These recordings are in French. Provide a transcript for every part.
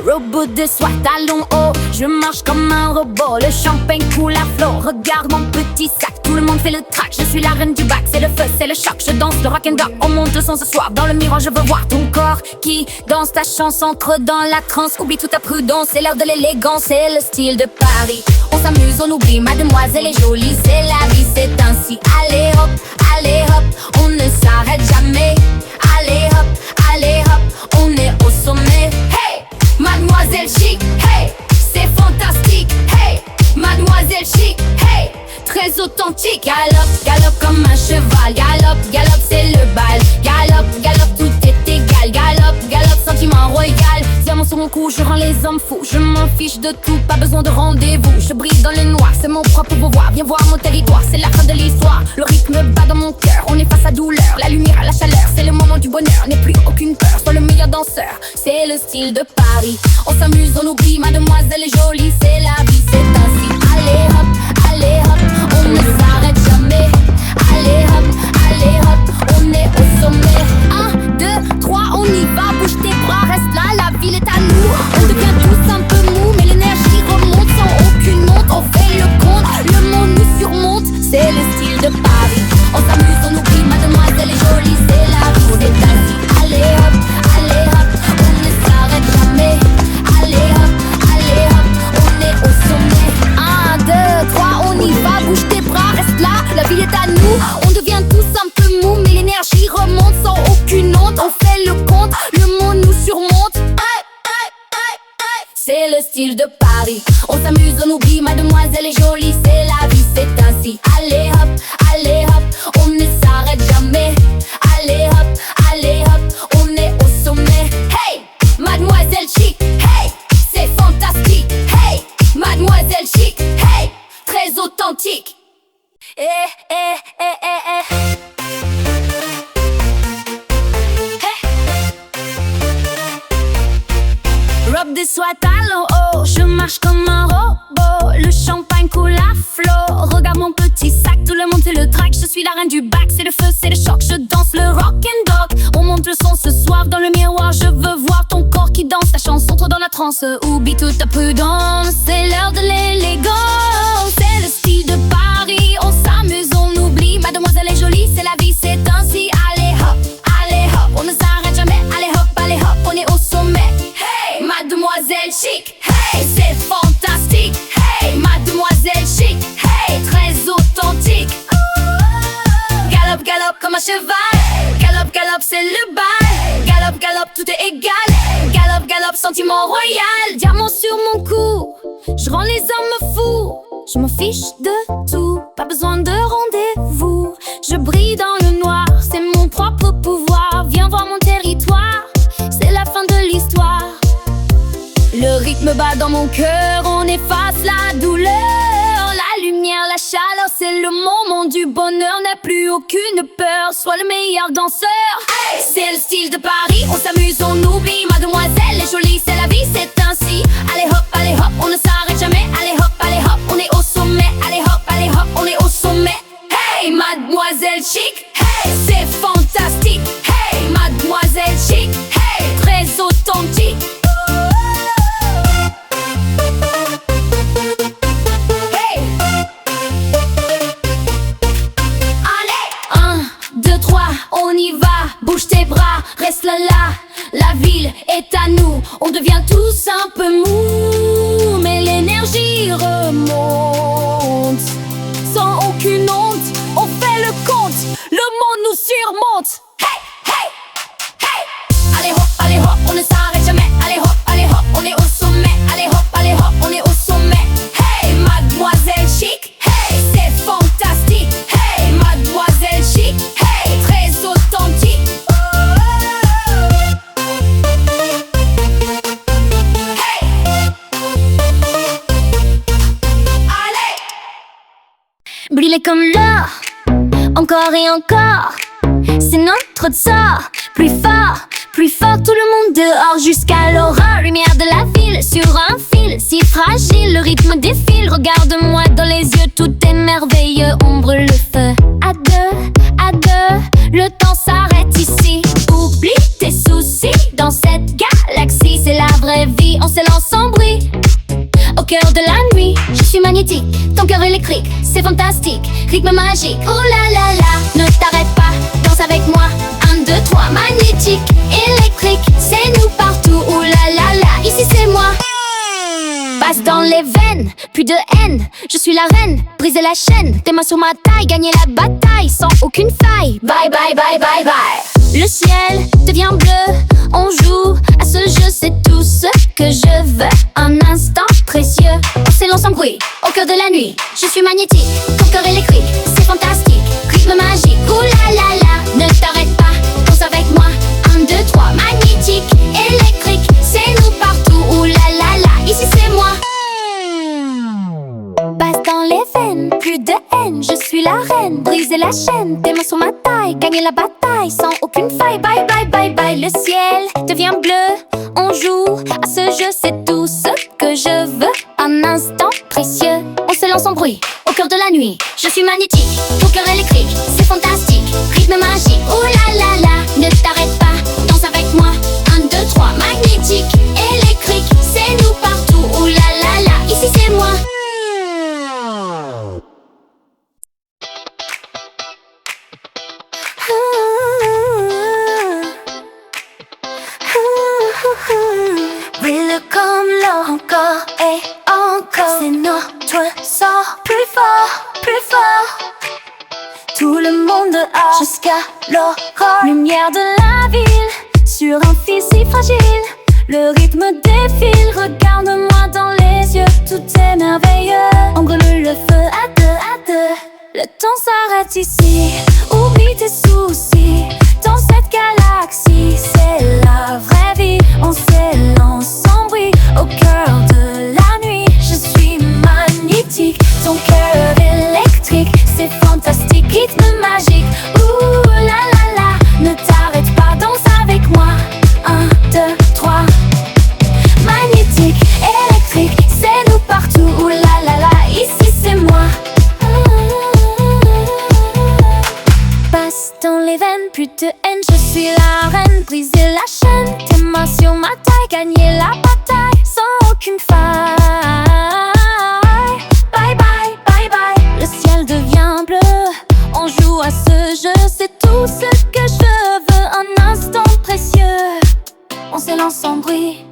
Robot de soie, talons hauts, je marche comme un robot. Le champagne coule à flot, regarde mon petit sac. Tout le monde fait le track, je suis la reine du bac. C'est le feu, c'est le choc, je danse le rock'n'roll. On monte le son ce soir, dans le miroir je veux voir ton corps qui danse ta chanson, entre dans la transe. Oublie toute ta prudence, c'est l'heure de l'élégance. C'est le style de Paris, on s'amuse, on oublie. Mademoiselle est jolie, c'est la vie, c'est ainsi. Allez hop, on ne s'arrête jamais. Allez hop, on est au sommet. Hey, mademoiselle chic, hey, c'est fantastique. Hey, mademoiselle chic, hey, très authentique. Galope comme un cheval. Galope, c'est le bal. Galope, tout est égal. Galope, sentiment royal. Diamant sur mon cou, je rends les hommes fous. Je m'en fiche de tout, pas besoin de rendez-vous. Je brille dans le noir, c'est mon propre pouvoir. Viens voir mon territoire, c'est la fin de l'histoire. Le rythme bat dans mon cœur, on est face à douleur. La lumière, la chaleur, c'est le moment du bonheur. N'aie plus aucune peur, sois le meilleur danseur. C'est le style de Paris, on s'amuse, on oublie. Mademoiselle est jolie, c'est la vie, c'est ainsi. Allez hop, on ne s'arrête jamais. Allez hop, on est au sommet. 1, 2, 3, on y va, bouge tes bras, reste là, la ville est à nous. On devient tous un peu mou, mais l'énergie remonte sans aucune honte. On fait le compte, le monde nous surmonte. C'est le style de Paris, on s'amuse, on oublie. Mademoiselle est jolie, c'est la vie, c'est ainsi. Allez hop, on ne s'arrête jamais. Allez hop, on est au sommet. 1, 2, 3, on y va, bouge tes bras, reste là, la ville est à nous. On devient tous un peu mou, mais l'énergie remonte sans aucune honte. On fait le compte, le monde nous surmonte. C'est le style de Paris, on s'amuse, on oublie. Mademoiselle est jolie, c'est la vie, c'est ainsi. Allez hop, on ne s'arrête jamais. Allez hop, on est au sommet. Hey, mademoiselle chic, hey, c'est fantastique. Hey, mademoiselle chic, hey, très authentique. Robe de soie, talons hauts, je marche comme un robot. Le champagne coule à flot, regarde mon petit sac. Tout le monde fait le track, je suis la reine du bac. C'est le feu, c'est le choc, je danse le rock'n'roll. On monte le son ce soir, dans le miroir je veux voir ton corps qui danse ta chanson, trop dans la transe. Oublie toute ta prudence, c'est l'heure de l'élégance. C'est le style de Paris, on s'amuse, on oublie. Mademoiselle est jolie, c'est la vie, c'est ainsi. Allez hop, on ne s'arrête jamais. Allez hop, on est au sommet. Hey, mademoiselle chic, hey, c'est fantastique. Hey, mademoiselle chic, hey, très authentique. Galope comme un cheval. Galope, c'est le bal. Galope, tout est égal. Galope, sentiment royal. Diamant sur mon cou, je rends les hommes fous. Je m'en fiche de tout, pas besoin de rendez-vous. Je brille dans le noir, c'est mon propre pouvoir. Viens voir mon territoire, c'est la fin de l'histoire. Le rythme bat dans mon cœur, on efface la douleur. La lumière, la chaleur, c'est le moment du bonheur. N'a plus aucune peur, sois le meilleur danseur. Hey, c'est le style de Paris, on s'amuse, on oublie. Mademoiselle est jolie, c'est la vie, c'est ainsi. Allez hop, on ne s'arrête jamais. Allez hop, on est au sommet. Allez hop, on est au sommet. Hey, mademoiselle chic, hey, c'est fantastique. Hey, mademoiselle chic, hey, très authentique. On y va, bouge tes bras, reste là, la ville est à nous. On devient tous un peu mou, mais l'énergie remonte. Sans aucune honte, on fait le compte, le monde nous surmonte. Hey, allez hop, on ne s'arrête jamais. Allez hop, on est au sommet. Allez hop, on est au sommet. Hey, mademoiselle chic, hey, c'est fantastique. Hey, mademoiselle chic, hey, très authentique. Hey, allez, briller comme l'or, encore et encore. C'est notre sort, plus fort, tout le monde dehors jusqu'à l'aurore. Lumière de la ville sur un fil, si fragile, le rythme défile. Regarde-moi dans les yeux, tout est merveilleux. On brûle le feu, à deux, le temps s'arrête ici. Oublie tes soucis, dans cette galaxie, c'est la vraie vie. On cœur de la nuit. Je suis magnétique, ton cœur électrique, c'est fantastique, rythme magique. Oh là là là, ne t'arrête pas, danse avec moi. 1, 2, 3, magnétique, électrique, c'est nous partout. Oh là là là, ici c'est moi. Passe dans les veines, plus de haine, je suis la reine, briser la chaîne, tes mains sur ma taille, gagner la bataille sans aucune faille. Bye bye bye bye bye. Le ciel devient bleu, on joue à ce jeu, c'est tout ce que je veux. Un instant précieux, on s'élance en bruit, au cœur de la nuit. Je suis magnétique, ton cœur électrique, c'est fantastique, rythme magique. Oh là là là, ne t'arrête pas, danse avec moi. 1, 2, 3, magnétique, électrique, c'est nous partout. Oh là là là, ici c'est moi. Passe dans les veines, plus de haine, je suis la reine, briser la chaîne, tes mains sur ma taille, gagner la bataille sans aucune faille. Bye bye bye bye, le ciel devient bleu, on joue à ce jeu, c'est tout ce que je veux. Un instant précieux, on se lance en bruit, au cœur de la nuit. Je suis magnétique, ton cœur électrique, c'est fantastique, rythme magique. Oh là là là, ne t'arrête pas, danse avec moi. 1, 2, 3, magnétique, électrique, c'est nous partout. Oh là là là, ici c'est moi. Brille comme l'or encore et encore. C'est notre sort, plus fort, plus fort. Tout le monde dehors jusqu'à l'aurore. Lumière de la ville sur un fil si fragile. Le rythme défile, regarde-moi dans les yeux. Tout est merveilleux. On brûle le feu à deux, à deux. Le temps s'arrête ici. Oublie tes soucis. Dans cette galaxie, c'est la vraie vie. On s'élance sans bruit au cœur de la nuit. Je suis magnétique, ton cœur électrique, c'est fantastique, rythme magique. Ouh là là là, ne t'arrête pas, danse avec moi. 1, 2, 3, magnétique, électrique, c'est nous partout. Ouh là là là, ici c'est moi. Passe dans les veines, plus de haine, je suis la reine, briser la chaîne, tes mains sur ma taille, gagner la bataille sans aucune faille. Bye bye, bye bye, le ciel devient bleu, on joue à ce jeu, c'est tout ce que je veux. Un instant précieux, on s'élance en bruit,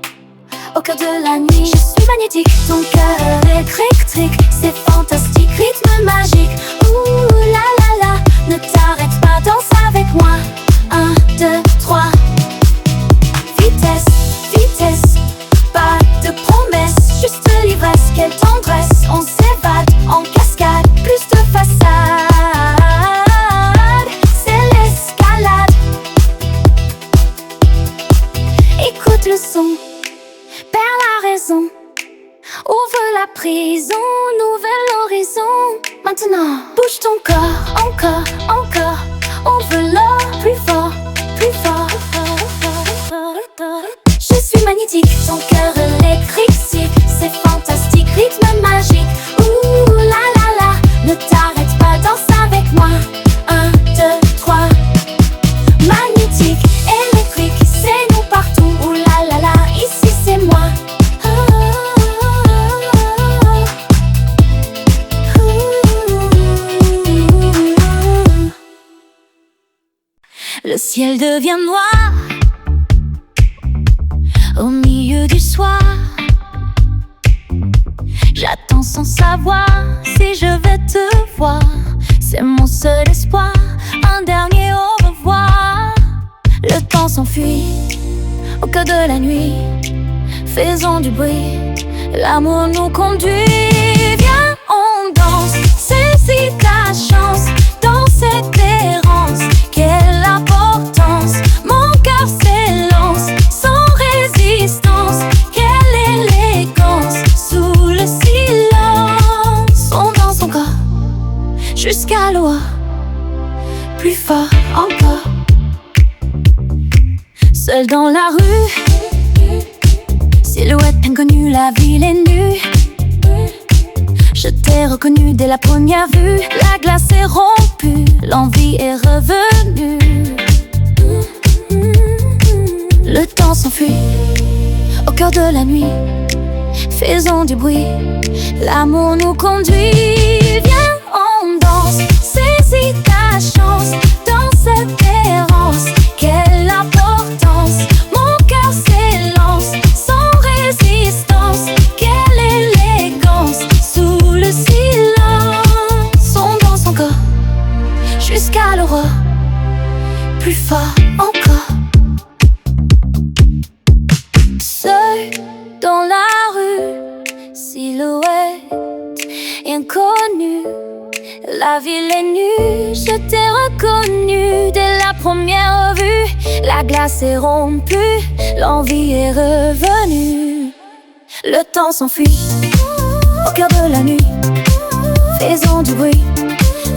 au cœur de la nuit. Je suis magnétique, ton cœur électrique, c'est fantastique, rythme magique. Ouh là là là, ne t'arrête pas, danse avec moi. 1, 2, 3, vitesse, vitesse, pas de promesses, juste l'ivresse, quelle tendresse. On s'évade en cascade, plus de façade, c'est l'escalade. Écoute le son, perds la raison, ouvre la prison, nouvel horizon. Maintenant, bouge ton corps, encore, encore. On veut l'or, plus fort, plus fort. Je suis magnétique, ton cœur électrique, c'est fantastique, rythme magique. Ouh là là là, ne t'arrête pas, danse avec moi. 1, 2, 3, magnétique, électrique, c'est nous partout. Ouh là là là, ici c'est moi. Le ciel devient noir au milieu du soir. J'attends sans savoir si je vais te voir. C'est mon seul espoir, un dernier au revoir. Le temps s'enfuit au cœur de la nuit. Faisons du bruit, l'amour nous conduit. Viens, on danse, saisis ta chance dans cette errance. Quelle importance, mon cœur s'élance sans résistance. Quelle élégance sous le silence. On danse encore jusqu'à l'aurore, plus fort encore. Seul dans la rue, silhouette inconnue, la ville est nue. Je t'ai reconnu dès la première vue. La glace est rompue, l'envie est revenue. Le temps s'enfuit au cœur de la nuit. Faisons du bruit, L'amour nous conduit, viens on danse. Saisis ta chance dans cette errance. Quelle importance, mon cœur s'élance sans résistance. Quelle élégance, sous le silence. On danse encore jusqu'à l'aurore, plus fort encore. Seul dans la rue, silhouette inconnue, la ville est nue, je t'ai reconnu dès la première vue. La glace est rompue, l'envie est revenue. Le temps s'enfuit au cœur de la nuit, faisons du bruit,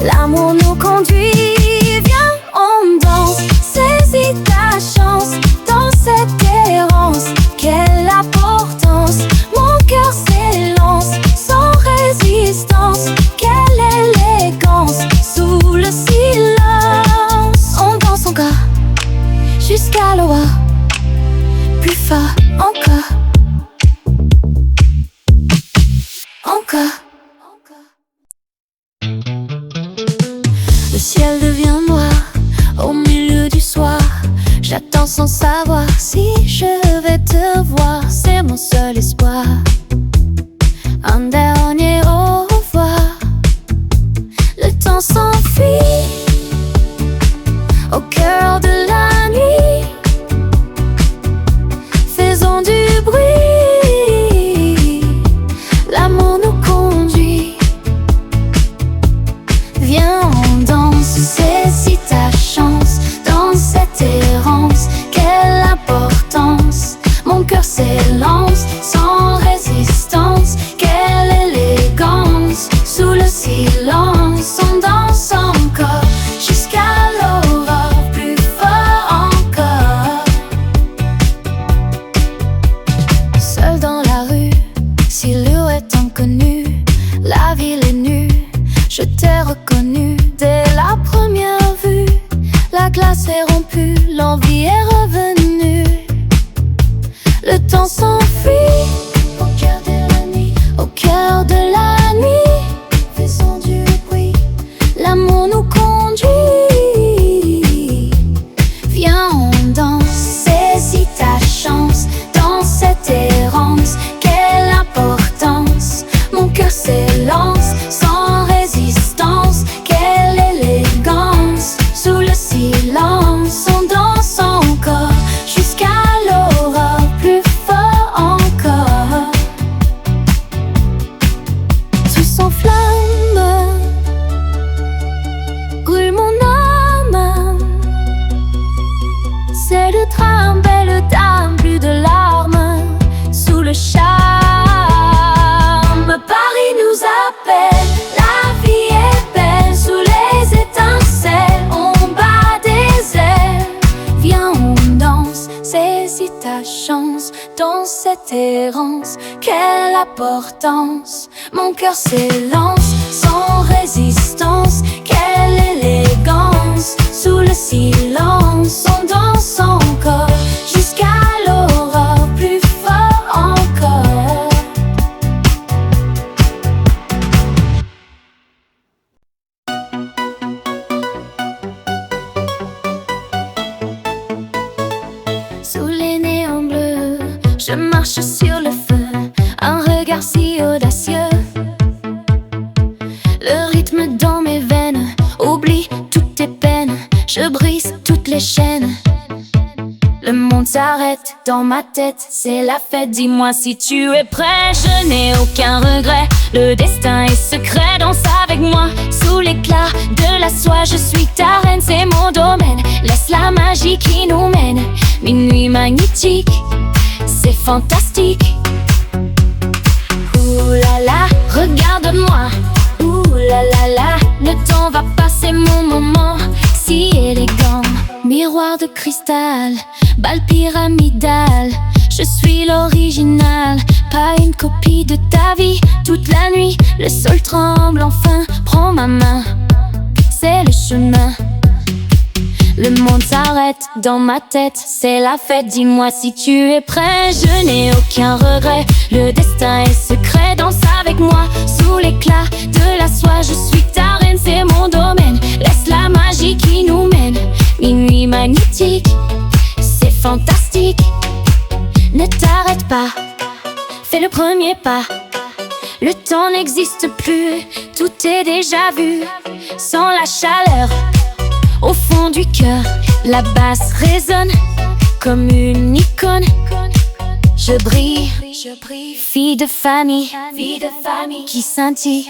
l'amour nous conduit. Viens on danse, saisis ta chance dans cette errance. Quelle importance, mon cœur s'élance sans résistance. Quelle élégance, sous le silence. On danse encore jusqu'à l'aurore, plus fort encore. Encore. Le ciel devient noir au milieu du soir. J'attends sans savoir si je vais te voir. C'est mon seul espoir, un dernier au revoir. Le temps s'enfuit au cœur de la nuit, faisons du bruit, l'amour nous conduit. Viens on danse, saisis ta chance dans cette errance. Quelle importance, mon cœur s'élance sans résistance. Quelle élégance, sous le silence. On danse encore jusqu'à l'aurore, plus fort encore. Seul dans la rue, silhouette inconnue, la ville est nue, je t'ai reconnu dès la première vue. La glace est rompue, l'envie est revenue. Le temps s'enfuit au cœur de la nuit, au cœur de la nuit, faisons du bruit, l'amour nous conduit. Viens on danse, saisis ta chance dans cette errance. Quelle importance, mon cœur s'élance sans résistance. Quelle élégance, sous le silence. On danse encore jusqu'à l'aurore, plus fort encore. Tout s'enflamme, brûle mon âme. C'est le drame, belle dame, plus de larmes sous le charme. Paris nous appelle, la vie est belle sous les étincelles. On bat des ailes, viens on danse, saisis ta chance dans cette errance. Quelle importance, mon cœur s'élance sans résistance. Quelle élégance, sous le silence. On danse encore jusqu'à l'aurore, plus fort encore. Sous les néons bleus, je marche sur le feu, un regard si audacieux. Le rythme dans mes veines, oublie toutes tes peines, je brise toutes les chaînes. Le monde s'arrête dans ma tête, c'est la fête, dis-moi si tu es prêt. Je n'ai aucun regret, le destin est secret. Danse avec moi, sous l'éclat de la soie. Je suis ta reine, c'est mon domaine. Laisse la magie qui nous mène. Minuit magnétique, c'est fantastique. Ouh là là, regarde-moi. Ouh là là là, le temps va passer, mon moment si élégant. Miroir de cristal, balle pyramidale. Je suis l'original, pas une copie de ta vie. Toute la nuit, le sol tremble enfin. Prends ma main, c'est le chemin. Le monde s'arrête dans ma tête, c'est la fête, dis-moi si tu es prêt. Je n'ai aucun regret, le destin est secret. Danse avec moi sous l'éclat de la soie. Je suis ta reine, c'est mon domaine. Laisse la magie qui nous mène. Minuit magnétique, c'est fantastique. Ne t'arrête pas, fais le premier pas. Le temps n'existe plus, tout est déjà vu. Sans la chaleur au fond du cœur, la basse résonne comme une icône. Je brille, fille de famille qui scintille.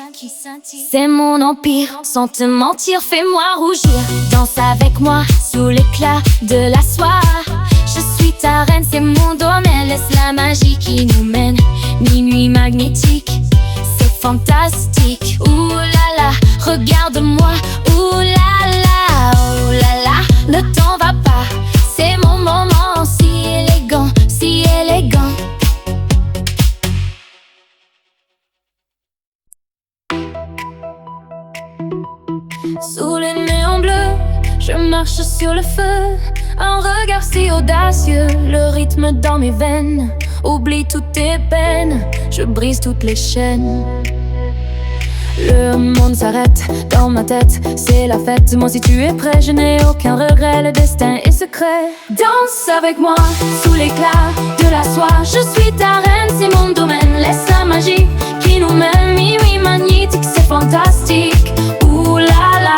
C'est mon empire, sans te mentir, fais-moi rougir. Danse avec moi sous l'éclat de la soie. Je suis ta reine, c'est mon domaine. Laisse la magie qui nous mène. Minuit magnétique, c'est fantastique. Ouh là là, regarde-moi. Ouh là là, oh là là. Le temps va pas, c'est mon moment. Si élégant, si élégant. Sous les néons bleus, je marche sur le feu. Un regard si audacieux, le rythme dans mes veines. Oublie toutes tes peines, je brise toutes les chaînes. Le monde s'arrête dans ma tête, c'est la fête. Dis-moi si tu es prêt, je n'ai aucun regret. Le destin est secret. Danse avec moi sous l'éclat de la soie. Je suis ta reine, c'est mon domaine. Laisse la magie qui nous mène. Minuit magnétique, c'est fantastique. Ouh là là,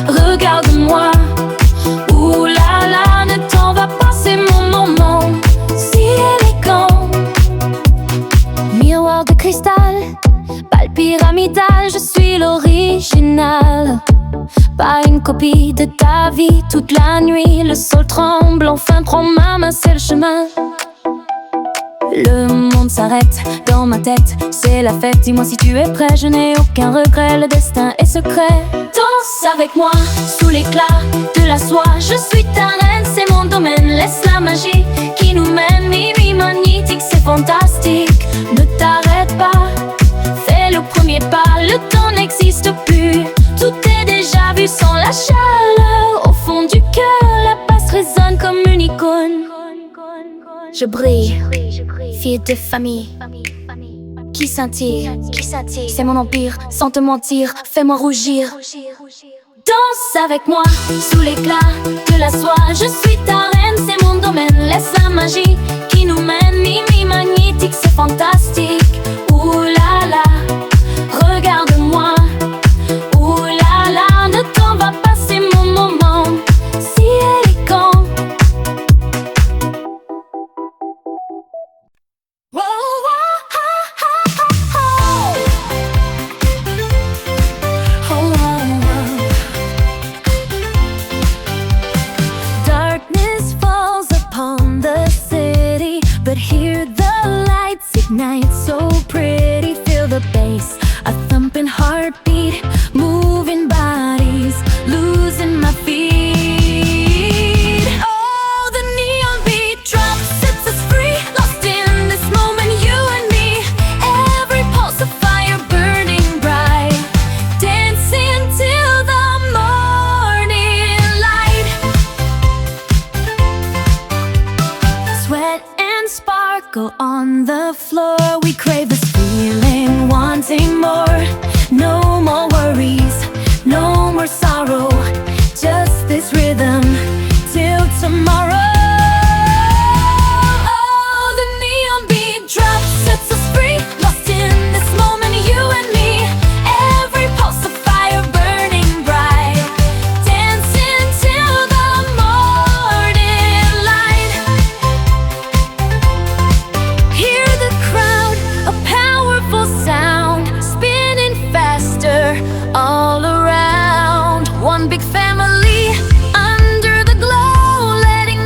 regarde-moi. Ouh là là, ne t'en va pas, c'est mon moment. Si élégant. Miroir de cristal, pas le pyramidal, je suis l'original. Pas une copie de ta vie. Toute la nuit, le sol tremble. Enfin, prends ma main, c'est le chemin. Le monde s'arrête dans ma tête, c'est la fête. Dis-moi si tu es prêt, je n'ai aucun regret. Le destin est secret. Danse avec moi sous l'éclat de la soie. Je suis ta reine, c'est mon domaine. Laisse la magie qui nous mène. Minuit magnétique, c'est fantastique. Ne t'arrête pas, fais le premier pas. Le temps n'existe plus, tout est déjà vu. Sans la chaleur au fond du cœur, la basse résonne comme une icône. Je brille, fille de famille qui scintille. C'est mon empire, sans te mentir, fais-moi rougir. Danse avec moi sous l'éclat de la soie. Je suis ta reine, c'est mon domaine. Laisse la magie qui nous mène. Minuit magnétique, c'est fantastique. Ouh là là, regarde-moi. Ouh là là, ne t'en va pas, c'est mon moment. Si élégant. Whoa, whoa, ha, ha, ha, ha. Oh, oh, oh. Darkness falls upon the city, but here the lights ignite so pretty. Feel the bass, a thumping heartbeat, moving bodies, losing my feet. Oh, the neon beat drops, sets us free, lost in this moment, you and me. Every pulse of fire burning bright, dancing till the morning light. Sweat and sparkle on the floor. We crave this feeling, wanting more. No more worries, no more sorrow. Just this rhythm till tomorrow. Oh, the neon beat drops, sets us free, lost in this moment, you and me. Every pulse of fire burning bright, dancing till the morning light. Hear the crowd, a powerful sound, spinning faster all around. One big family under the glow, letting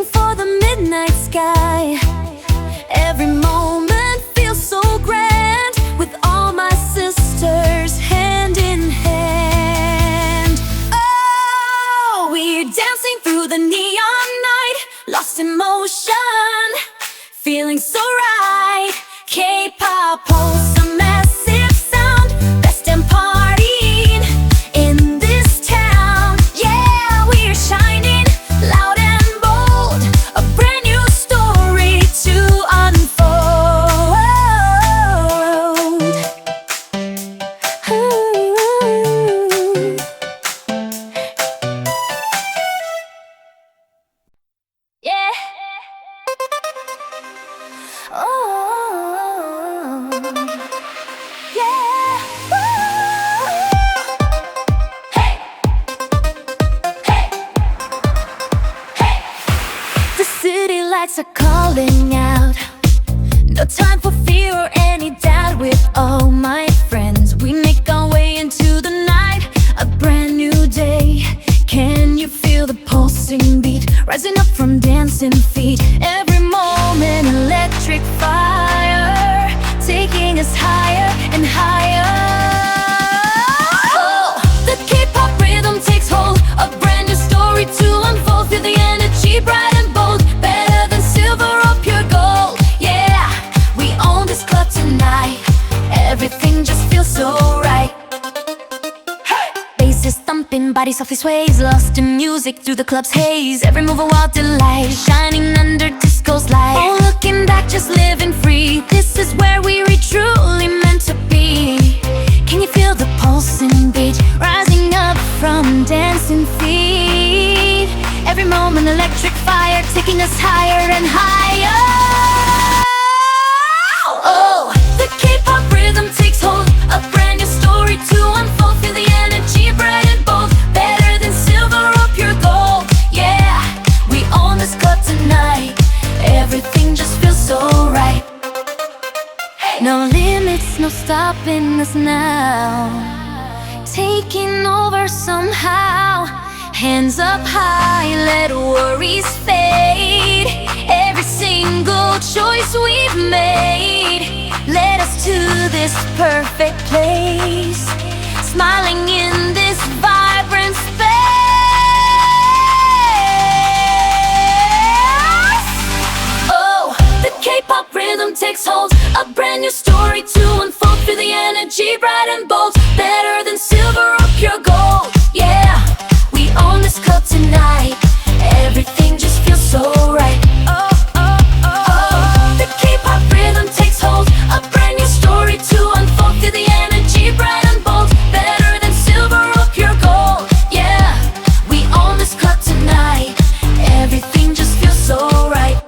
reaching for the midnight sky. Every moment feels so grand, with all my sisters hand in hand. Oh, we're dancing through the neon night, lost in motion, feeling so right. K-pop holds a massive sound, best damn partying in this town. Yeah, we're shining loud and bold, a brand new story to unfold. Yeah. Oh, yeah. Hey, hey, hey. The city lights are calling out. No time for fear or any doubt. With all my friends, we make our way into the night. A brand new day. Can you feel the pulsing beat rising up from dancing feet? Every moment electric fire, taking us higher and higher. Oh, the K-pop rhythm takes hold, a brand new story to unfold. Feel the energy bright and bold, better than silver or pure gold. Yeah, we own this club tonight, everything just feels so right. Bass is thumping, body softly sways, lost in music through the club's haze. Every move a wild delight, shining under disco's light. Oh, looking back, just living free. This is where we were truly meant to be. Can you feel the pulsing beat rising up from dancing feet? Every moment electric fire, taking us higher and higher. Oh, the K-pop rhythm takes hold, a brand new story to unfold. Feel the energy bright and bold, better than silver or pure gold. Yeah, we own this club tonight, everything just feels so right. No limits, no stopping us now, taking over somehow. Hands up high, let worries fade. Every single choice we've made led us to this perfect place, smiling in this vibrant space. Oh, the K-pop rhythm takes hold, a brand new story to unfold. Feel the energy bright and bold, better than silver or pure gold. Yeah, we own this club tonight, everything just feels so right. Oh, oh, oh, oh. The K-pop rhythm takes hold, a brand new story to unfold. Feel the energy bright and bold, better than silver or pure gold. Yeah, we own this club tonight, everything just feels so right.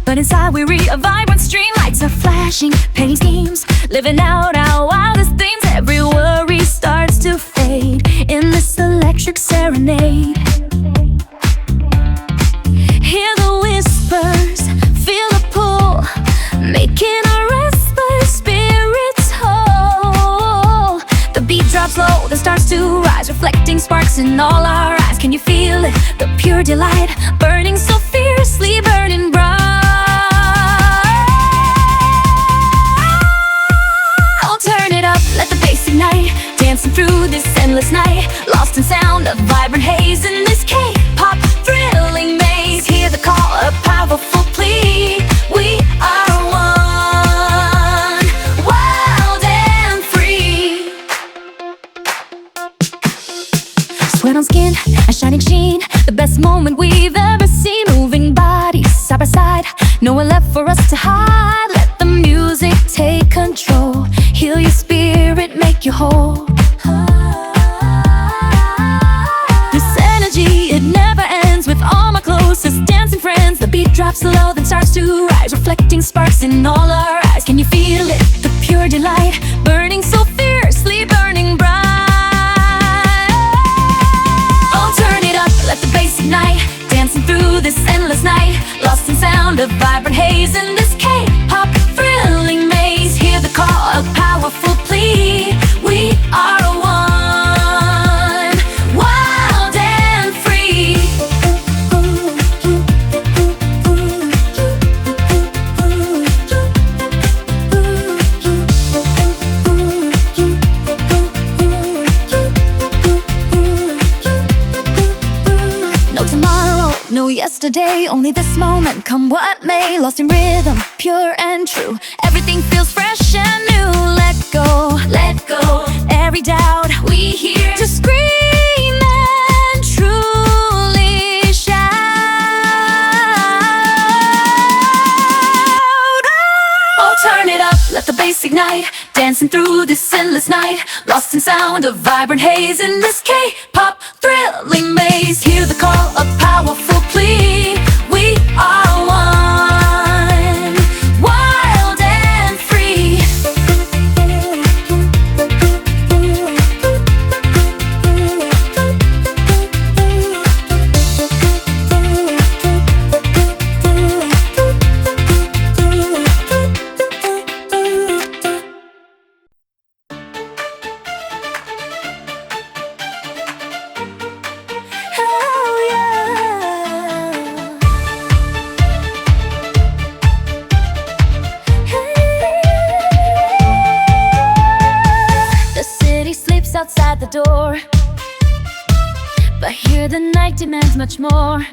But inside we read a vibrant stream. Lights are flashing, painting schemes, living out our wildest dreams. Every worry starts to fade in this electric serenade. Hear the whispers, feel the pull, making our restless spirits whole. The beat drops low, then starts to rise, reflecting sparks in all our eyes. Can you feel it? The pure delight, burning so fiercely, burning bright. Let the bass ignite, dancing through this endless night, lost in sound of vibrant haze in this K-pop thrilling maze. Hear the call, a powerful plea. We are one, wild and free. Sweat on skin, a shining sheen, the best moment we've ever seen. Moving bodies side by side, nowhere left for us to hide. Let the music take control, heal your spirit, make you whole. close as dancing friends. The beat drops low, then starts to rise, reflecting sparks in all our eyes. Can you feel it? The pure delight, burning so fiercely, burning bright. Oh, turn it up, let the bass ignite, dancing through this endless night, lost in sound of vibrant haze in this K-pop thrilling maze. Hear the call, a powerful plea. We are one, wild and free. No tomorrow, no yesterday, only this moment, come what may. Lost in rhythm, pure and true, everything feels fresh and new. Let go, let go, every doubt we hear, to scream and truly shout. Oh, turn it up, let the bass ignite, dancing through this endless night, lost in sound of vibrant haze in this K-pop thrilling maze. Hear the call, a powerful plea. We are one, wild and free. Oh, yeah. The city sleeps outside the door, but here the night demands much more.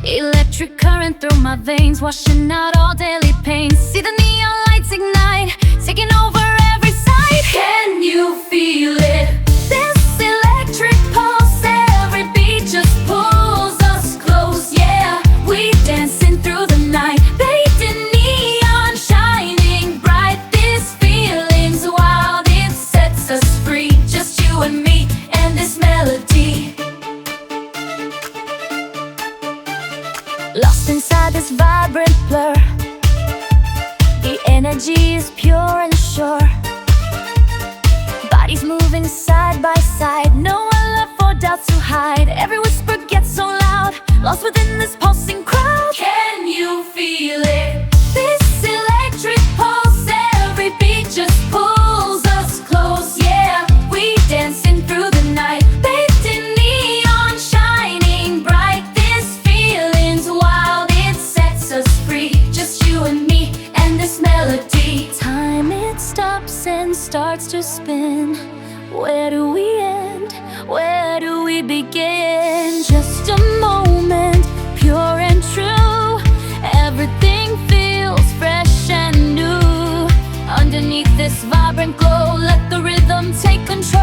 Electric current through my veins, washing out all daily pain. See the neon lights ignite, taking over every sight. Can you feel it? This electric pulse, every beat just pulls us close. Yeah, we dancing through the night, bathed in neon, shining bright. This feeling's wild, it sets us free. Just you and me and this melody. Lost inside this vibrant blur, the energy is pure and sure. Bodies moving side by side, no one left for doubts to hide. Every whisper gets so loud, lost within this pulsing crowd. Can you feel it? This electric pulse, every beat just pulls us close. Yeah, we dancing through the night, bathed in neon, shining bright. This feeling's wild, it sets us free. Just you and me and this melody. Time, it stops and starts to spin. Where do we end? Where do we begin? Just a moment, pure and true. Everything feels fresh and new. Underneath this vibrant glow, let the rhythm take control.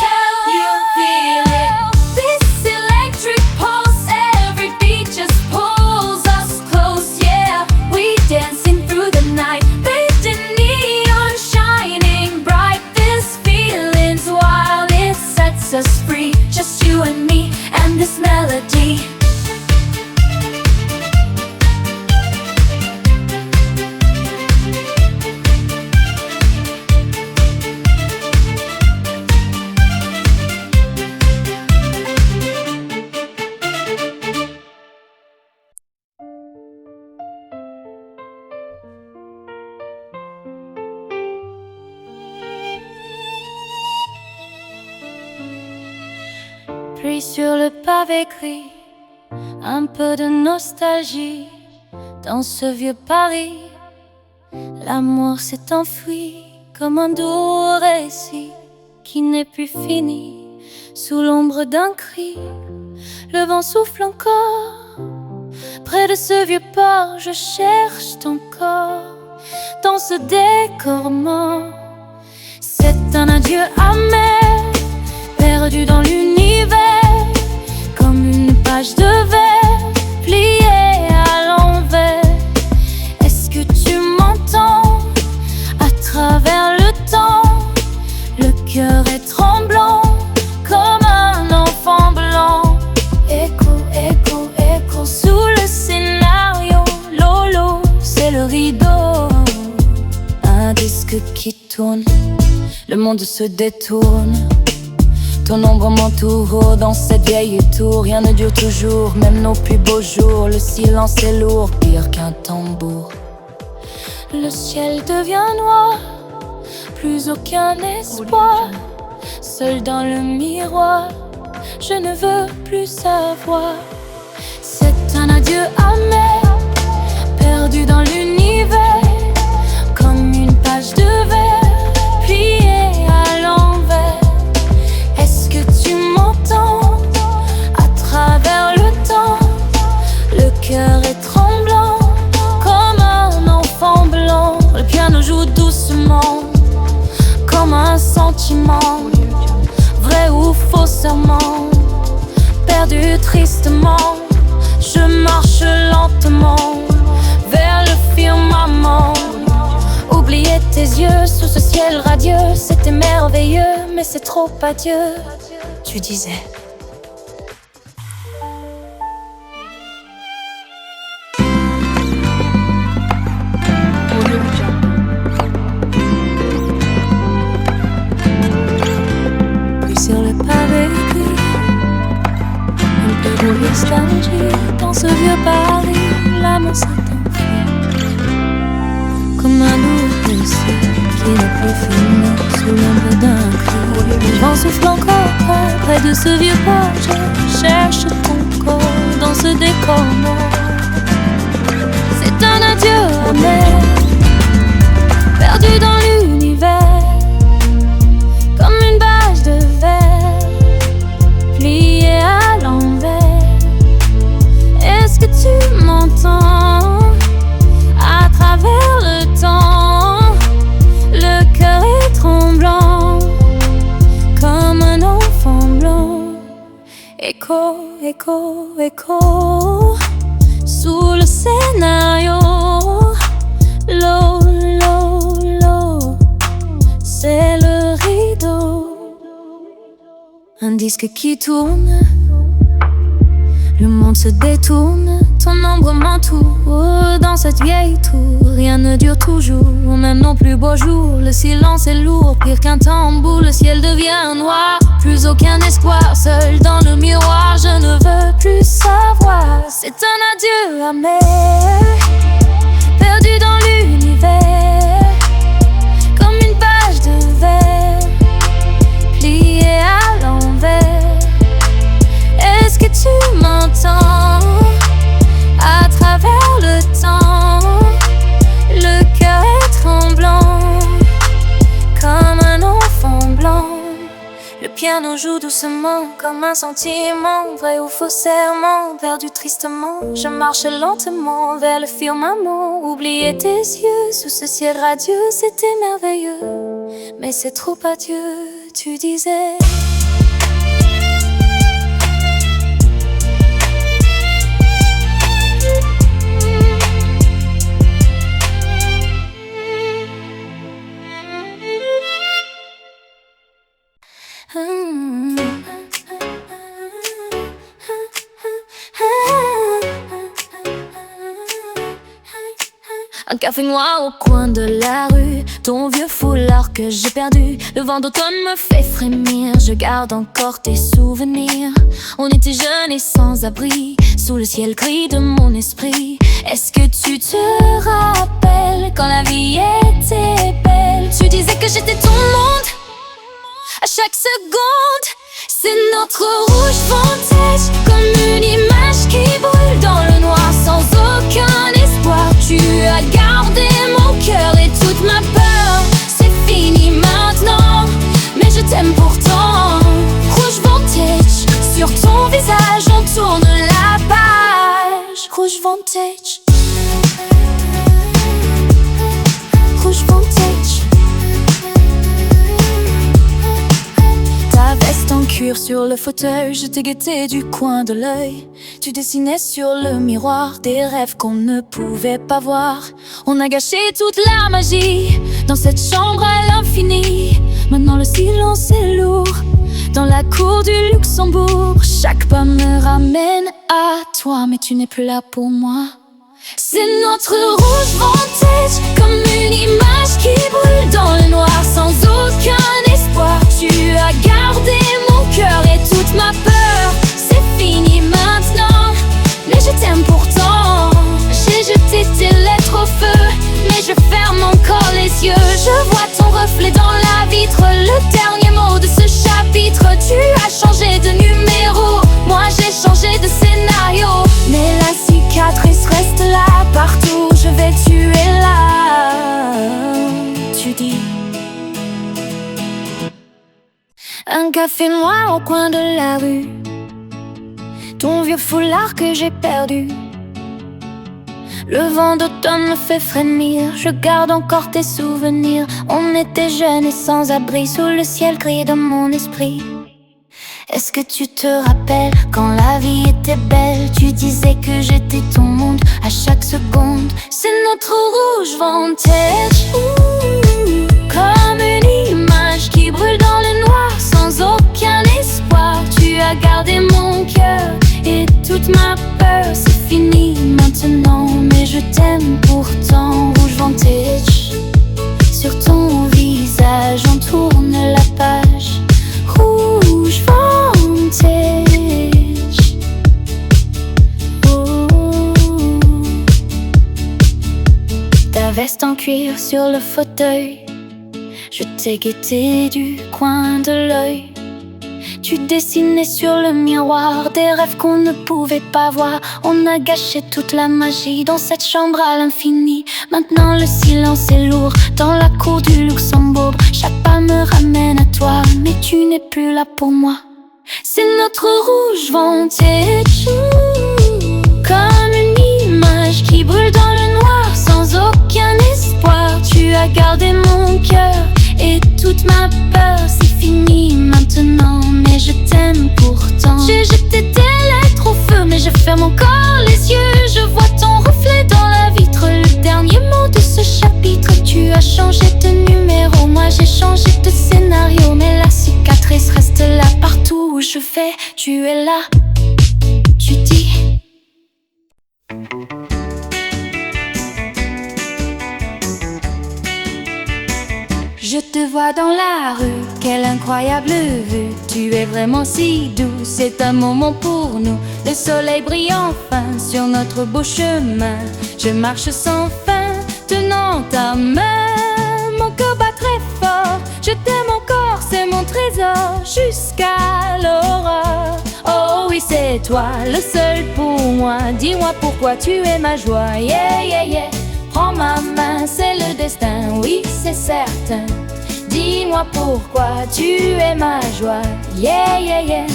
Can you feel it? This electric pulse, every beat just pulls us close. Yeah, we dancing through the night, bathed in neon, shining bright. This feeling's wild, it sets us free. Just you and me and this melody. Pris sur le pavé gris, un peu de nostalgie. Dans ce vieux Paris, l'amour s'est enfui comme un doux récit qui n'est plus fini. Sous l'ombre d'un cri, le vent souffle encore. Près de ce vieux port, je cherche ton corps. Dans ce décor mort, c'est un adieu amer, perdu dans l'univers, comme une page de verre pliée à l'envers. Est-ce que tu m'entends? À travers le temps, le cœur est tremblant, comme un enfant blanc. Le monde se détourne, ton ombre m'entoure. Dans cette vieille tour, rien ne dure toujours. Même nos plus beaux jours, le silence est lourd, pire qu'un tambour. Le ciel devient noir, plus aucun espoir. Seul dans le miroir, je ne veux plus savoir. C'est un adieu amer, perdu dans l'univers, comme une page de verre pliée à l'envers. Est-ce que tu m'entends à travers le temps? Le cœur est tremblant comme un enfant blanc. Le piano joue doucement comme un sentiment, vrai ou faux serment, perdu tristement. Je marche lentement vers le firmament. Oublier tes yeux sous ce ciel radieux, c'était merveilleux, mais c'est trop adieu, tu disais. Puis sur le pavé gris, un peu de nostalgie. Dans ce vieux Paris, l'âme s'est enfuie comme un ours qui n'a plus fini sous l'ombre d'un cri. Le vent souffle encore près de ce vieux port. Je cherche ton corps dans ce décor noir. C'est un adieu amer, perdu dans l'univers, comme une page de verre pliée à l'envers. Est-ce que tu m'entends à travers le temps? Le cœur est tremblant comme un enfant blanc. Écho, écho, écho sous le scénario. L'eau, l'eau, l'eau, c'est le rideau. Un disque qui tourne, le monde se détourne, ton ombre m'entoure. Dans cette vieille tour, rien ne dure toujours, même nos plus beaux jours. Le silence est lourd, pire qu'un tambour. Le ciel devient noir, plus aucun espoir. Seul dans le miroir, je ne veux plus savoir. C'est un adieu amer, perdu dans l'univers, comme une page de verre pliée à l'envers. Est-ce que tu m'entends à travers le temps? Le cœur est tremblant comme un enfant blanc. Le piano joue doucement comme un sentiment, vrai ou faux serment, perdu tristement. Je marche lentement vers le firmament. Oublier tes yeux sous ce ciel radieux, c'était merveilleux, mais c'est trop adieu, tu disais. Un café noir au coin de la rue, ton vieux foulard que j'ai perdu. Le vent d'automne me fait frémir, je garde encore tes souvenirs. On était jeunes et sans abri, sous le ciel gris de mon esprit. Est-ce que tu te rappelles quand la vie était belle? Tu disais que j'étais ton monde à chaque seconde. C'est notre rouge vintage, comme une image qui brûle dans le noir sans aucun espoir. Tu as gardé mon cœur et toute ma peur. C'est fini maintenant, mais je t'aime pourtant. Rouge vintage, sur ton visage on tourne la page. Rouge vintage, rouge vintage. Ta veste en cuir sur le fauteuil, je t'ai guetté du coin de l'œil. Tu dessinais sur le miroir des rêves qu'on ne pouvait pas voir. On a gâché toute la magie dans cette chambre à l'infini. Maintenant le silence est lourd dans la cour du Luxembourg. Chaque pas me ramène à toi, mais tu n'es plus là pour moi. C'est notre rouge vintage, comme une image qui brûle dans le noir sans aucun espoir. Tu as gardé mon cœur et toute ma peur. C'est fini maintenant, mais je t'aime pourtant. J'ai jeté tes lettres au feu, mais je ferme encore les yeux. Je vois ton reflet dans la vitre, le dernier mot de ce chapitre. Tu as changé de numéro, moi j'ai changé de scénario. Mais la cicatrice reste là, partout où je vais tu es là. Tu dis un café noir au coin de la rue, ton vieux foulard que j'ai perdu. Le vent d'automne me fait frémir, je garde encore tes souvenirs. On était jeunes et sans abri, sous le ciel gris de mon esprit. Est-ce que tu te rappelles quand la vie était belle? Tu disais que j'étais ton monde à chaque seconde. C'est notre rouge vintage, comme une image qui brûle dans le noir sans aucun espoir. Tu as gardé mon cœur et toute ma peur. C'est fini maintenant, mais je t'aime pourtant. Rouge vintage, sur ton visage on tourne la page. Rouge vintage, oh. Ta veste en cuir sur le fauteuil, je t'ai guetté du coin de l'œil. Tu dessinais sur le miroir des rêves qu'on ne pouvait pas voir. On a gâché toute la magie dans cette chambre à l'infini. Maintenant le silence est lourd dans la cour du Luxembourg. Chaque pas me ramène à toi, mais tu n'es plus là pour moi. C'est notre rouge vintage, comme une image qui brûle dans le noir sans aucun espoir. Tu as gardé mon cœur et toute ma peur. C'est fini maintenant, mais je t'aime pourtant. J'ai jeté tes lettres au feu, mais je ferme encore les yeux. Je vois ton reflet dans la vitre, le dernier mot de ce chapitre. Tu as changé de numéro, moi j'ai changé de scénario. Mais la cicatrice reste là, partout où je vais, tu es là. Tu dis je te vois dans la rue, quelle incroyable vue. Tu es vraiment si doux, c'est un moment pour nous. Le soleil brille enfin sur notre beau chemin. Je marche sans fin, tenant ta main. Mon cœur bat très fort, je t'aime encore, c'est mon trésor jusqu'à l'aurore. Oh oui, c'est toi, le seul pour moi. Dis-moi pourquoi tu es ma joie, yeah, yeah, yeah. Prends ma main, c'est le destin, oui, c'est certain. Dis-moi pourquoi tu es ma joie, yeah, yeah, yeah.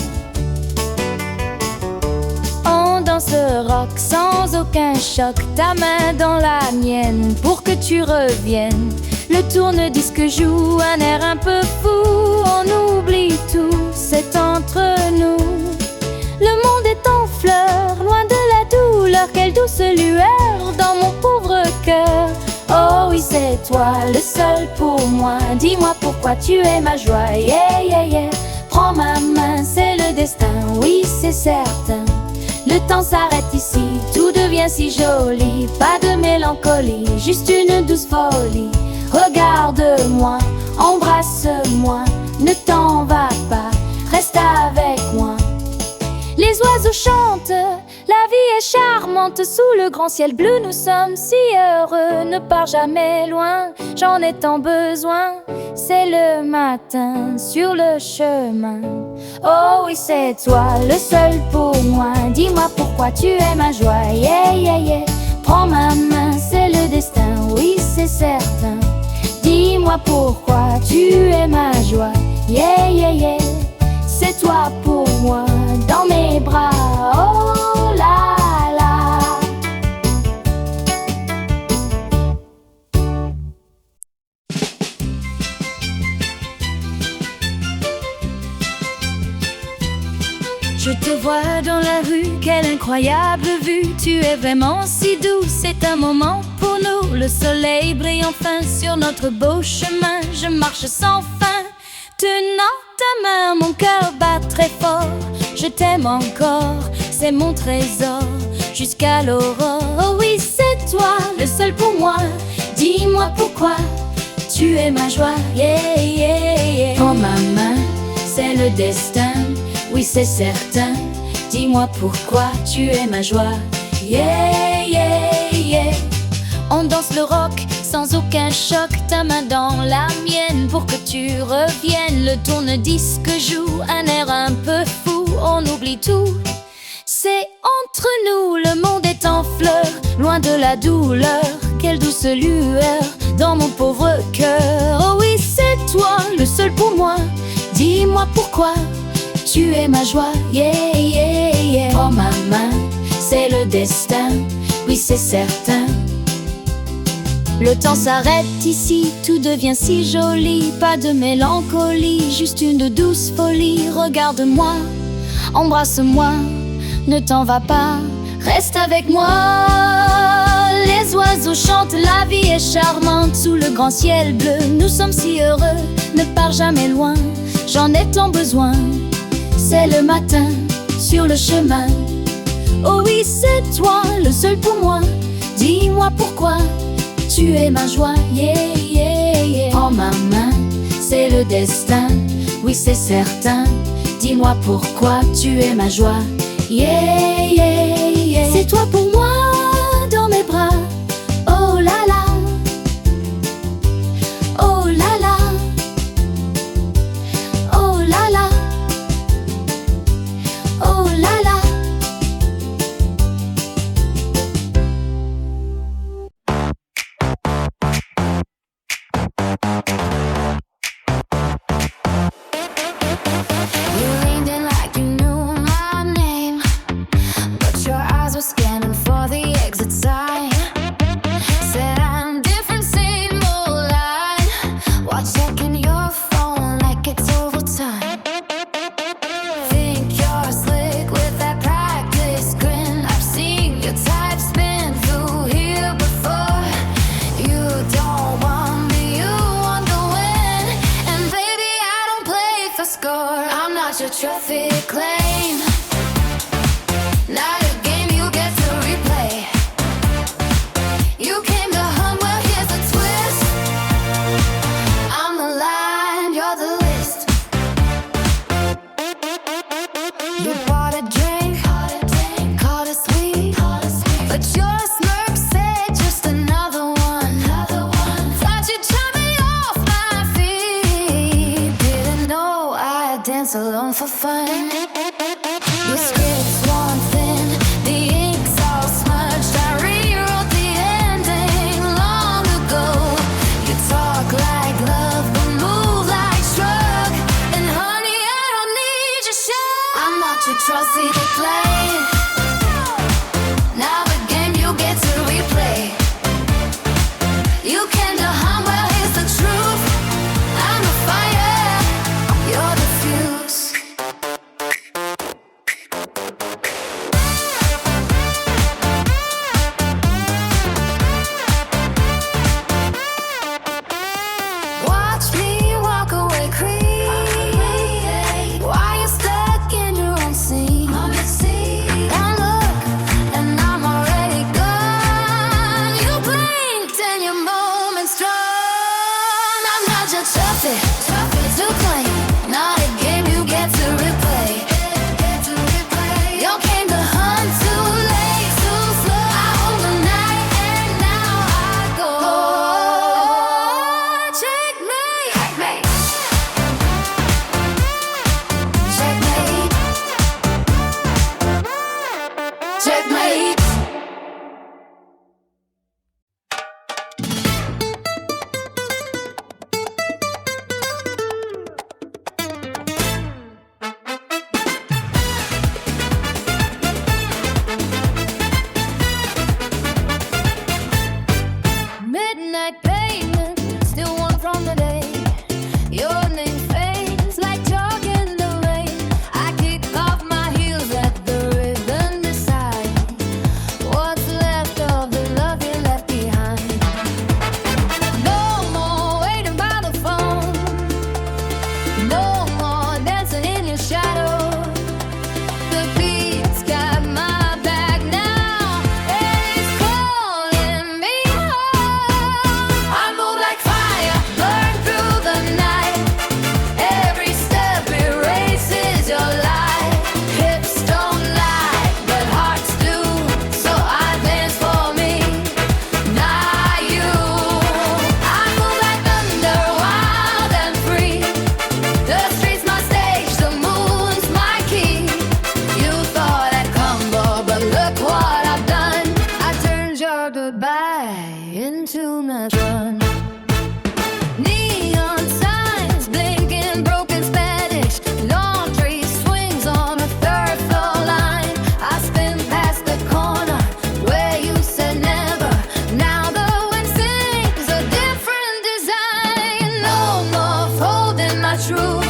On danse rock sans aucun choc, ta main dans la mienne pour que tu reviennes. Le tourne-disque joue un air un peu fou, on oublie tout, c'est entre nous. Le monde est en fleurs, loin de la douleur, quelle douce lueur dans mon pauvre cœur. Oh oui, c'est toi, le seul pour moi. Dis-moi pourquoi tu es ma joie, yeah, yeah, yeah. Prends ma main, c'est le destin, oui, c'est certain. Le temps s'arrête ici, tout devient si joli. Pas de mélancolie, juste une douce folie. Regarde-moi, embrasse-moi, ne t'en va pas, reste avec moi. Les oiseaux chantent, la vie est charmante. Sous le grand ciel bleu, nous sommes si heureux. Ne pars jamais loin, j'en ai tant besoin. C'est le matin sur le chemin. Oh oui, c'est toi, le seul pour moi. Dis-moi pourquoi tu es ma joie, yeah, yeah, yeah. Prends ma main, c'est le destin, oui, c'est certain. Dis-moi pourquoi tu es ma joie, yeah, yeah, yeah. C'est toi pour moi, dans mes bras, oh là là. Je te vois dans la rue, quelle incroyable vue. Tu es vraiment si doux, c'est un moment pour nous. Le soleil brille enfin sur notre beau chemin. Je marche sans fin, tenant ta main, mon cœur bat très fort. Je t'aime encore, c'est mon trésor jusqu'à l'aurore. Oh oui, c'est toi, le seul pour moi. Dis-moi pourquoi tu es ma joie. Yeah, yeah, yeah. Prends ma main, c'est le destin. Oui, c'est certain. Dis-moi pourquoi tu es ma joie. Yeah, yeah, yeah. On danse le rock sans aucun choc, ta main dans la mienne pour que tu reviennes. Le tourne-disque joue un air un peu fou, on oublie tout. C'est entre nous, le monde est en fleurs, loin de la douleur. Quelle douce lueur dans mon pauvre cœur. Oh oui, c'est toi, le seul pour moi. Dis-moi pourquoi tu es ma joie. Yeah, yeah, yeah. Prends ma main, c'est le destin. Oui, c'est certain. Le temps s'arrête ici, tout devient si joli. Pas de mélancolie, juste une douce folie. Regarde-moi, embrasse-moi, ne t'en va pas, reste avec moi. Les oiseaux chantent, la vie est charmante. Sous le grand ciel bleu, nous sommes si heureux. Ne pars jamais loin, j'en ai tant besoin. C'est le matin, sur le chemin. Oh oui, c'est toi, le seul pour moi. Dis-moi pourquoi tu es ma joie. Yeah, yeah, yeah. Prends ma main, c'est le destin. Oui, c'est certain. Dis-moi pourquoi tu es ma joie. Yeah, yeah, yeah. C'est toi pour moi, dans mes bras. Oh là là, oh là là, oh là là, oh là là. You leaned in like you knew my name, but your eyes were scanning for the exit sign. Said I'm different, same old line, while checking your phone like it's overtime. Think you're slick with that practice grin. I've seen your type spin through here before. You don't want me, you want the win. And baby, I don't play for score. I'm not your trophy claim. Not a game you get to replay. You came to hunt, well here's the twist. I'm the line, you're the list. You bought a drink, called it sweet, but your smirk said just another one. Thought you'd turn me off my feet. Didn't know I'd dance alone for fun. Your script's worn thin, the ink's all smudged. I rewrote the ending long ago. You talk like love, but move like shrug. And honey, I don't need your shove. I'm not your trophy to play. Now the game you get to replay. You came to harm, well here's the truth. I'm the fire, you're the fuse. Watch me walk away, creep. Why you stuck in your own scene? One look and I'm already gone. You blinked and your moment's gone. I'm not your trophy to claim. Not a game you get to replay. You came to hunt too late, too slow. I own the night and now I go. Checkmate, checkmate, checkmate, checkmate. Midnight pavement, still one from the day. Your name fades like chalk in the rain. I kick off my heels at the ribbon beside. What's left of the love you left behind? No more waiting by the phone. No more dancing in your shadow. The beats got my back now. true.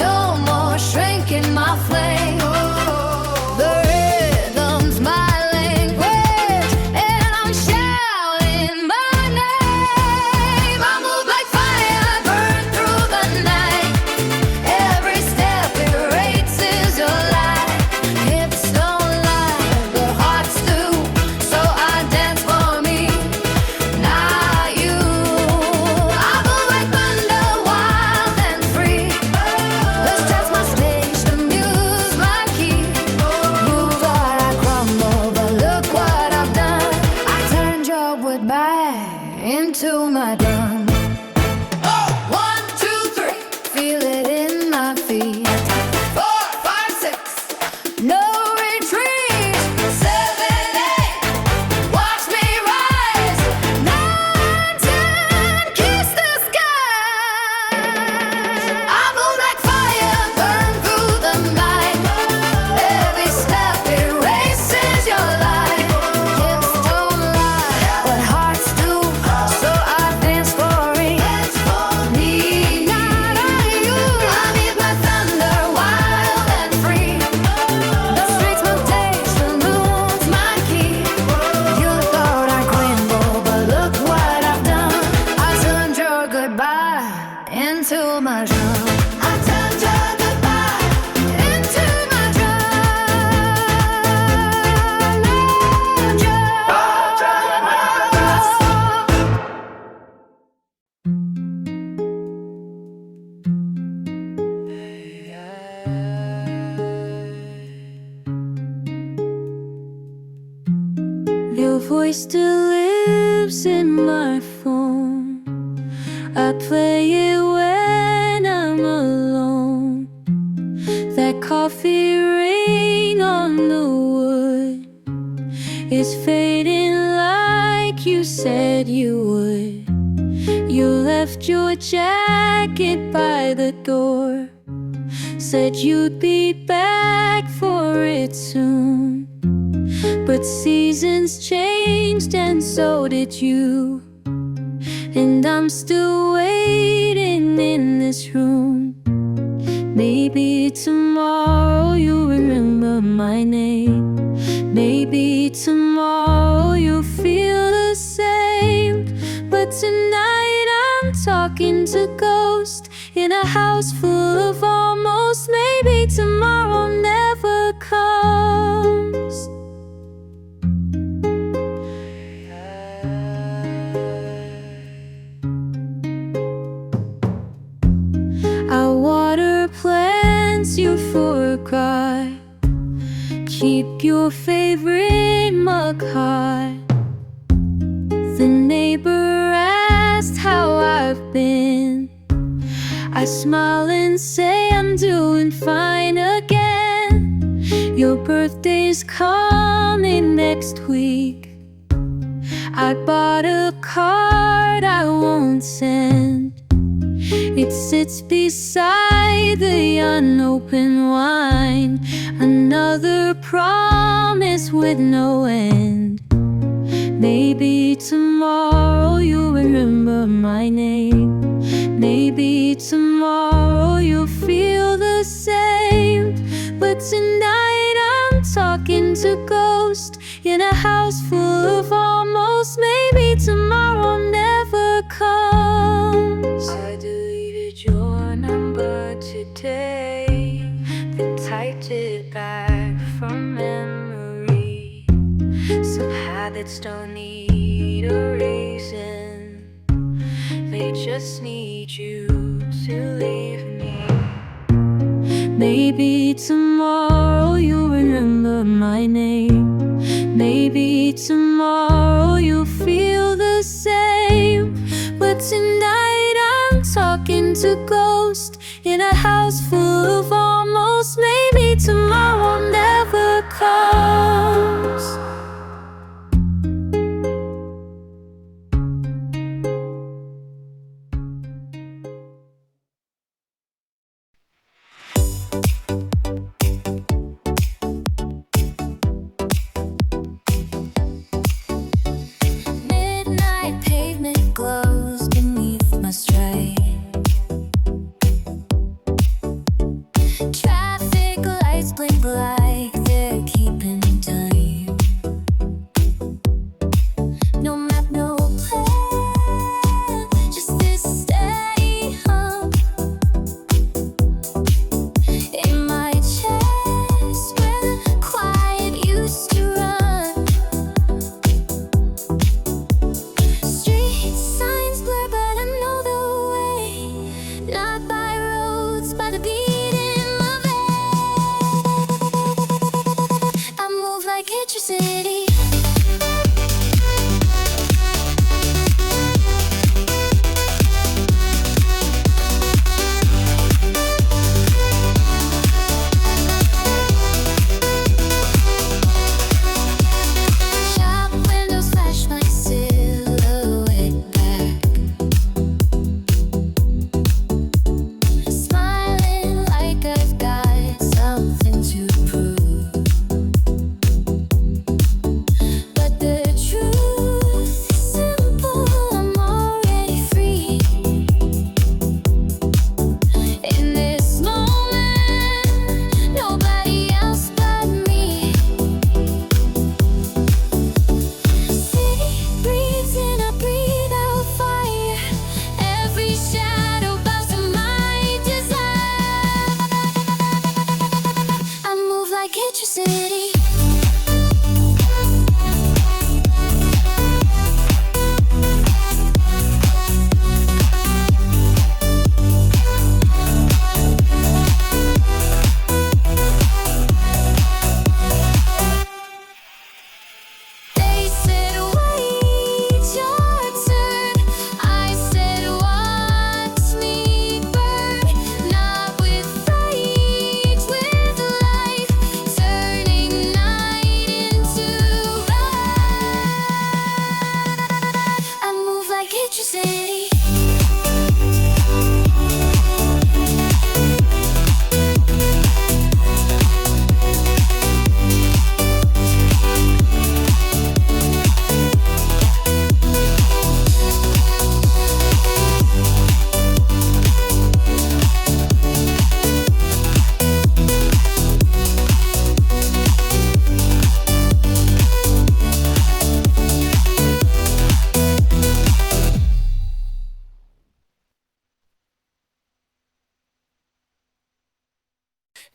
No more shrinking my flame. The rhythm's my language, and I'm shouting my name. I move like fire, burn through the night. Every step erases your light. Hips don't lie, but hearts do. So I dance for me, not you. I move like thunder, wild and free. The stress my stage, the muse my key. You thought I crumble, but look what I've done. I turned your goodbye into my drum. 1, 2, 3, feel it in my feet. 4, 5, 6, no retreat. 7, 8, watch me rise. 9, 10, kiss the sky. I move like fire, burn through the night. Every step erases your light. Hips don't lie, but hearts do. So I dance for me, not on you. I need my thunder, wild and free. The streets my days, the moon's my key. You thought I crumble, but look what I've done. I turned your goodbye into my drum. I turned your goodbye into my Your voice still lives in my phone. I play it when I'm alone. That coffee rain on the wood is fading like you said you would. You left your jacket by the door, said you'd be back for it soon. But seasons changed and so did you. And I'm still waiting in this room. Maybe tomorrow you'll remember my name. Maybe tomorrow you'll feel the same. But tonight I'm talking to ghosts in a house full of almost. Maybe tomorrow never comes. I water plants you forgot. Keep your favorite mug hot. The neighbor asked how I've been. I smile and say I'm doing fine again. Your birthday's coming next week. I bought a card I won't send. It sits beside the unopened wine. Another promise with no end. Maybe tomorrow you'll remember my name. Maybe tomorrow you'll feel the same. But tonight I'm talking to ghosts in a house full of almost. Maybe tomorrow never comes. I deleted your number today, then typed it back from memory. Some habits don't need a reason, they just need you to leave me. Maybe tomorrow you'll remember my name. Maybe tomorrow you'll feel the same. But tonight I'm talking to ghosts in a house full of almost. Maybe tomorrow never comes. Midnight pavement glows beneath my stride.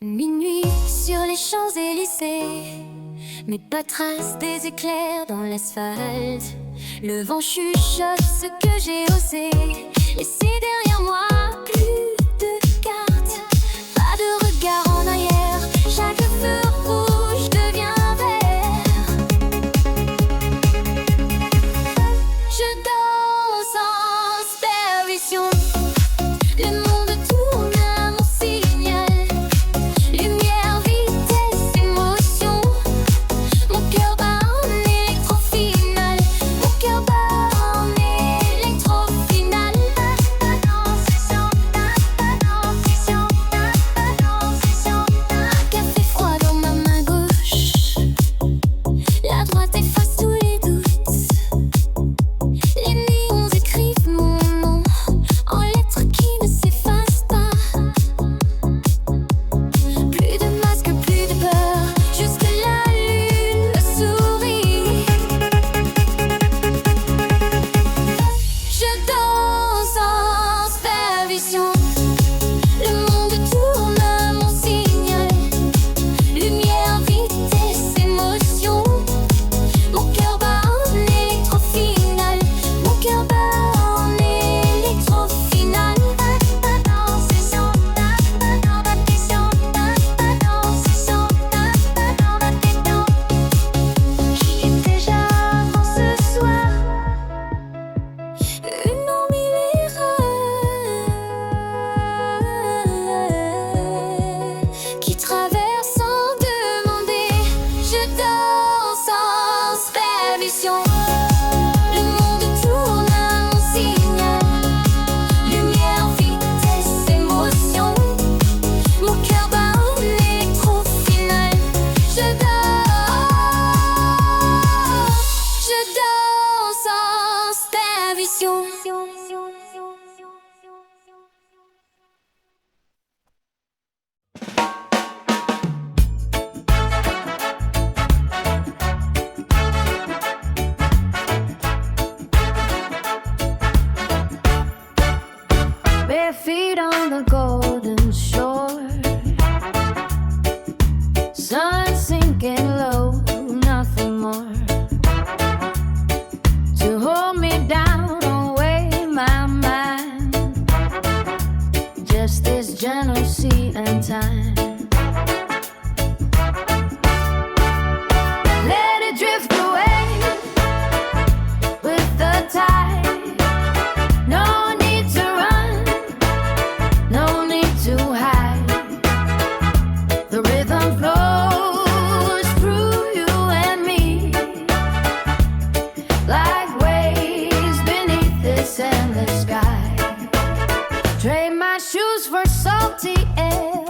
Minuit sur les Champs-Élysées, mais pas trace des éclairs dans l'asphalte. Le vent chuchote ce que j'ai osé laisser derrière moi. Plus de cartes, pas de regard en arrière. Chaque feu rouge devient vert. Je danse en perdition. Le monde tourne à mon signal. Lumière, vitesse, émotion. Mon cœur bat en électro-final. Mon cœur bat en électro-final. Un café froid dans ma main gauche. La droite efface tous les doutes. Les néons écrivent mon nom en lettres qui ne s'effacent pas. Plus de masque, plus de peur, jusque la lune me sourit. Je danse en supervision. Le monde tourne à mon signal. Lumière, vitesse, émotion. Mon cœur bat en électro-final. Mon cœur bat en électro-final. Qui est déjà avant ce soir? Une en mille erreurs qui traverse sans demander. Je danse en supervision. Le monde tourne à mon signal. Lumière, vitesse, émotion. Mon cœur bat en électro-final. Je danse en supervision. Bare feet on the golden shore. Sun sinking low, nothing more to hold me down or weigh my mind. Just this gentle sea and time. Let it drift away with the tide. No need to run, no need to hide. The rhythm flows through you and me, like waves beneath this endless sky. Trade my shoes for salty air.